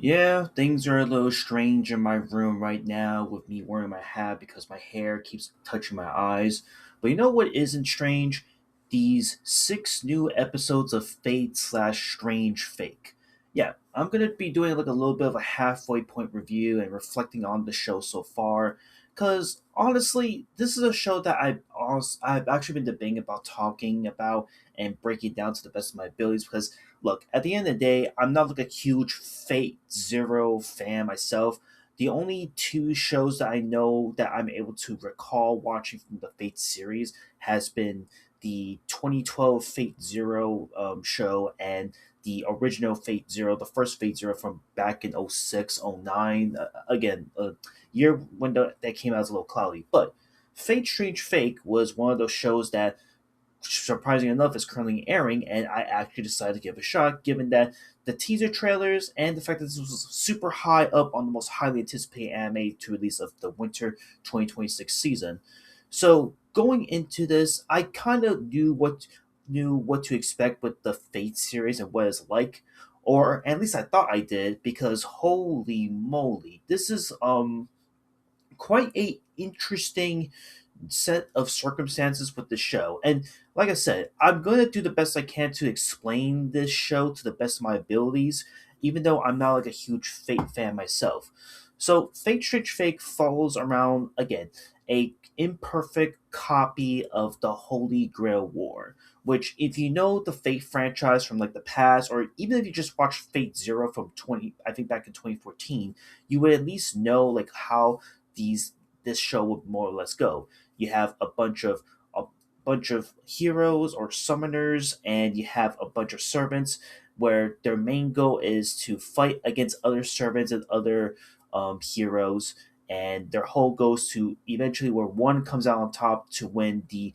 Yeah, things are a little strange in my room right now with me wearing my hat because my hair keeps touching my eyes. But you know what isn't strange? These six new episodes of Fate slash Strange Fake. Yeah, I'm gonna be doing like a little bit of a halfway point review and reflecting on the show so far. Cause honestly, this is a show that I've actually been debating about talking about and breaking down to the best of my abilities because look, at the end of the day, I'm not like a huge Fate Zero fan myself. The only two shows that I know that I'm able to recall watching from the Fate series has been the 2012 Fate Zero show and the original Fate Zero, the first Fate Zero from back in 06, 09. Again, a year when that came out is a little cloudy. But Fate Strange Fake was one of those shows that surprising enough, is currently airing, and I actually decided to give it a shot, given that the teaser trailers and the fact that this was super high up on the most highly anticipated anime to release of the winter 2026 season. So going into this, I kind of knew what to expect with the Fate series and what it's like, or at least I thought I did, because holy moly, this is quite a interesting set of circumstances with the show. And like I said, I'm going to do the best I can to explain this show to the best of my abilities, even though I'm not like a huge Fate fan myself. So, Fate Strange Fake follows around again a imperfect copy of the Holy Grail War, which if you know the Fate franchise from like the past, or even if you just watched Fate Zero from 20, I think back in 2014, you would at least know like how these this show would more or less go. You have a bunch of heroes or summoners, and you have a bunch of servants where their main goal is to fight against other servants and other heroes, and their whole goes to eventually where one comes out on top to win the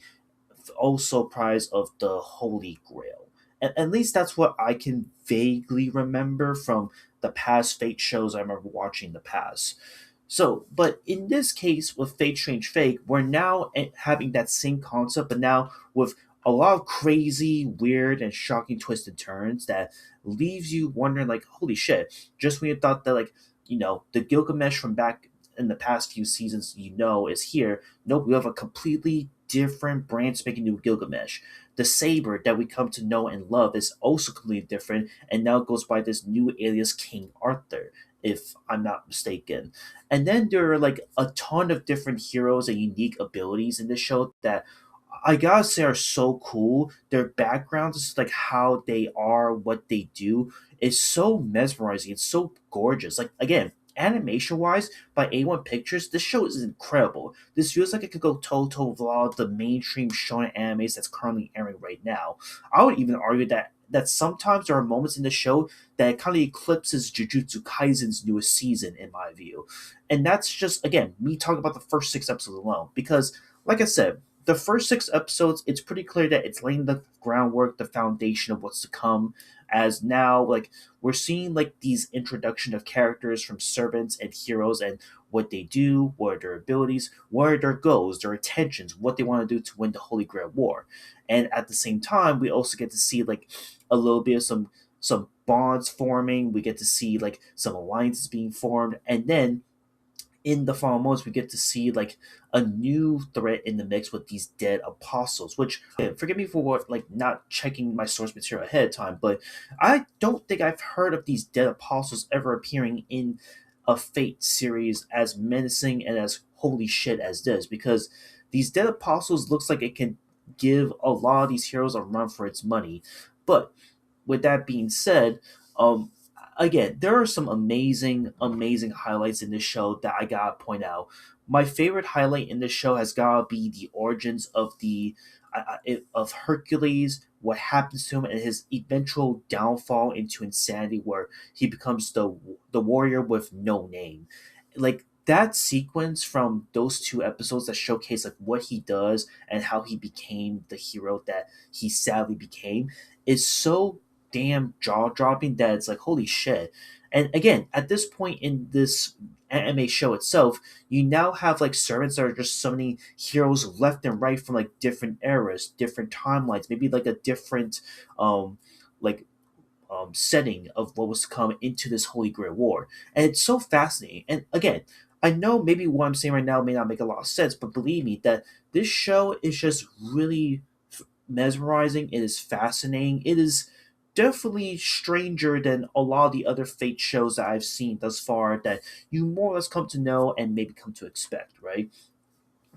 also prize of the Holy Grail. And at least that's what I can vaguely remember from the past Fate shows I remember watching in the past. So, but in this case with Fate Strange Fake, we're now having that same concept, but now with a lot of crazy, weird, and shocking twisted turns that leaves you wondering, like, holy shit! Just when you thought that, like, the Gilgamesh from back in the past few seasons, is here. Nope, we have a completely different, brand spanking new Gilgamesh. The Saber that we come to know and love is also completely different, and now goes by this new alias King Arthur, if I'm not mistaken. And then there are like a ton of different heroes and unique abilities in this show that I gotta say are so cool. Their backgrounds, just like how they are, what they do, is so mesmerizing. It's so gorgeous. Like again, animation wise, by A1 Pictures, this show is incredible. This feels like it could go toe to toe with a lot of the mainstream shonen animes that's currently airing right now. I would even argue that sometimes there are moments in the show that kind of eclipses Jujutsu Kaisen's newest season, in my view. And that's just, again, me talking about the first six episodes alone. Because, like I said, the first six episodes, it's pretty clear that it's laying the groundwork, the foundation of what's to come. As now, like, we're seeing, like, these introduction of characters from servants and heroes and what they do, what are their abilities, what are their goals, their intentions, what they want to do to win the Holy Grail War. And at the same time, we also get to see, like, a little bit of some bonds forming. We get to see like some alliances being formed, and then in the final moments we get to see like a new threat in the mix with these dead apostles. Which forgive me for what like not checking my source material ahead of time, but I don't think I've heard of these dead apostles ever appearing in a Fate series as menacing and as holy shit as this, because these dead apostles looks like it can give a lot of these heroes a run for its money. But with that being said, um, again, there are some amazing, amazing highlights in this show that I gotta point out. My favorite highlight in this show has gotta be the origins of of Hercules, what happens to him, and his eventual downfall into insanity, where he becomes the warrior with no name. Like that sequence from those two episodes that showcase like what he does and how he became the hero that he sadly became is so damn jaw dropping that it's like holy shit. And again, at this point in this anime show itself, you now have like servants that are just summoning heroes left and right from like different eras, different timelines, maybe like a different um like setting of what was to come into this Holy Grail War, and it's so fascinating. And again, I know maybe what I'm saying right now may not make a lot of sense, but believe me that this show is just really mesmerizing. It is fascinating. It is definitely stranger than a lot of the other Fate shows that I've seen thus far that you more or less come to know and maybe come to expect, right?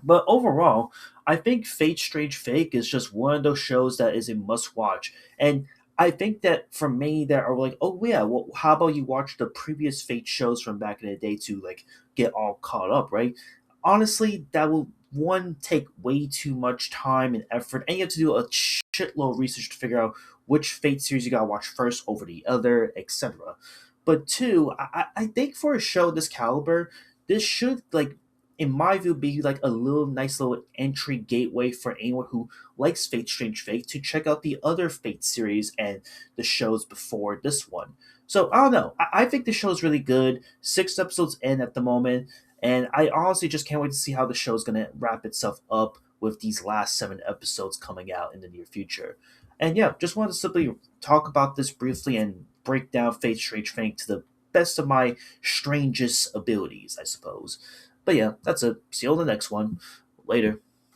But overall, I think Fate Strange Fake is just one of those shows that is a must watch. And I think that for many that are like, oh yeah, well, how about you watch the previous Fate shows from back in the day to like get all caught up, right? Honestly, that will one take way too much time and effort, and you have to do a shitload of research to figure out which Fate series you gotta watch first over the other, etc. But two, I think for a show this caliber, this should like in my view, be like a little nice little entry gateway for anyone who likes Fate Strange Fate to check out the other Fate series and the shows before this one. So I don't know. I think the show is really good. 6 episodes in at the moment, and I honestly just can't wait to see how the show is going to wrap itself up with these last 7 episodes coming out in the near future. And yeah, just wanted to simply talk about this briefly and break down Fate Strange Fate to the best of my strangest abilities, I suppose. But yeah, that's it. See you on the next one. Later.